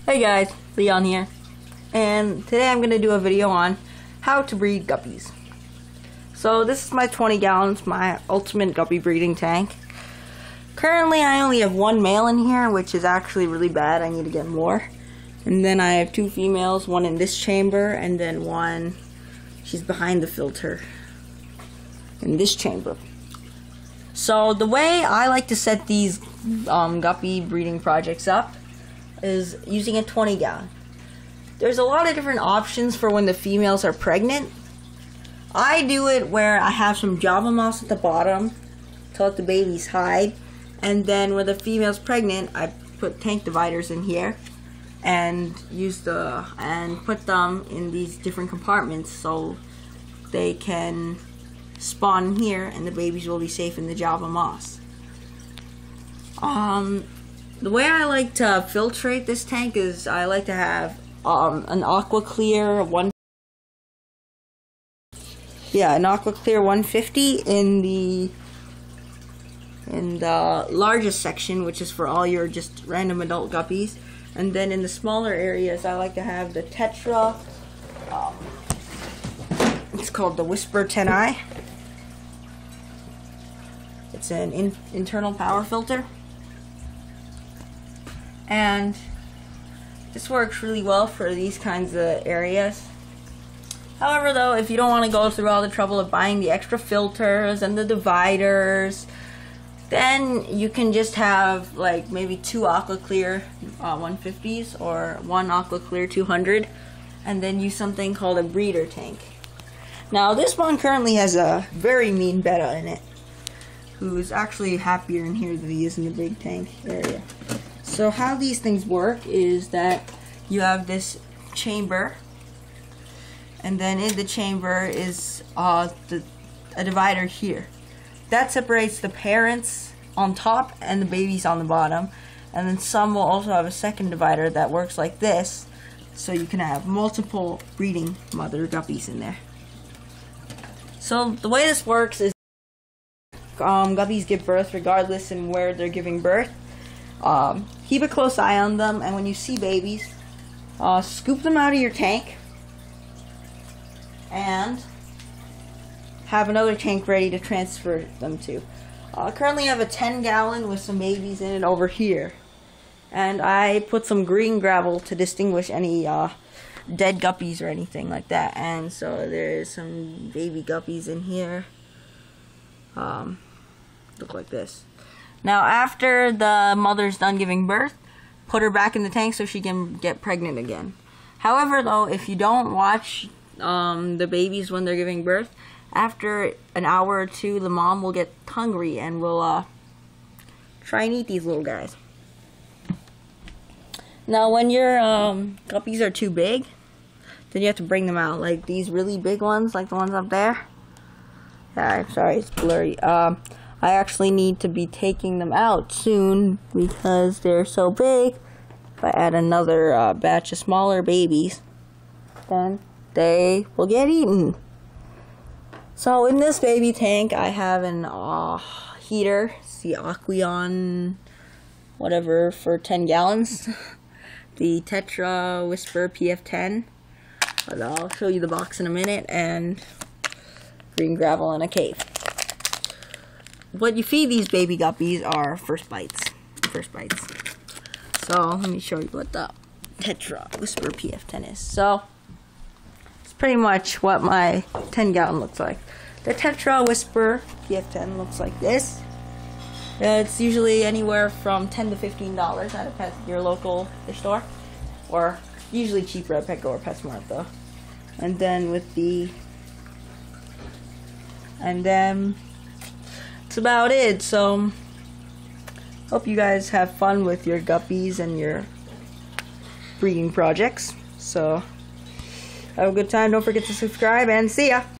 Hey guys, Leon here, and today I'm going to do a video on how to breed guppies. So this is my 20 gallons, my ultimate guppy breeding tank. Currently I only have one male in here, which is actually really bad. I need to get more. And then I have two females, one in this chamber, and then one, she's behind the filter, in this chamber. So the way I like to set these guppy breeding projects up is using a 20 gallon. There's a lot of different options for when the females are pregnant. I do it where I have some Java moss at the bottom to let the babies hide, and then when the female's pregnant, I put tank dividers in here and put them in these different compartments so they can spawn here and the babies will be safe in the Java moss. The way I like to filtrate this tank is I like to have an aqua clear an aqua clear 150 in the largest section, which is for all your just random adult guppies, and then in the smaller areas I like to have the Tetra. It's called the Whisper 10i. It's an internal power filter. And this works really well for these kinds of areas. However, though, if you don't want to go through all the trouble of buying the extra filters and the dividers, then you can just have like maybe two Aqua Clear 150s or one Aqua Clear 200, and then use something called a breeder tank. Now this one currently has a very mean betta in it, who's actually happier in here than he is in the big tank area. So how these things work is that you have this chamber, and then in the chamber is a divider here. That separates the parents on top and the babies on the bottom. And then some will also have a second divider that works like this, so you can have multiple breeding mother guppies in there. So the way this works is guppies give birth regardless in where they're giving birth. Keep a close eye on them, and when you see babies, scoop them out of your tank and have another tank ready to transfer them to. Currently I have a 10 gallon with some babies in it over here, and I put some green gravel to distinguish any dead guppies or anything like that. And so there's some baby guppies in here, look like this. Now after the mother's done giving birth, put her back in the tank so she can get pregnant again. However, though, if you don't watch the babies when they're giving birth, after an hour or two the mom will get hungry and will try and eat these little guys. Now when your guppies are too big, then you have to bring them out, like these really big ones, like the ones up there. I'm sorry, it's blurry. I actually need to be taking them out soon because they're so big. If I add another batch of smaller babies, then they will get eaten. So in this baby tank I have an heater. It's the Aqueon whatever for 10 gallons. The Tetra Whisper PF10. But I'll show you the box in a minute, and green gravel in a cave. What you feed these baby guppies are first bites. So let me show you what the Tetra Whisper PF10 is. So it's pretty much what my 10 gallon looks like. The Tetra Whisper PF10 looks like this. It's usually anywhere from $10 to $15 at your local fish store, or usually cheaper at Petco or PetSmart though. And then that's about it. So hope you guys have fun with your guppies and your breeding projects. So have a good time. Don't forget to subscribe, and see ya.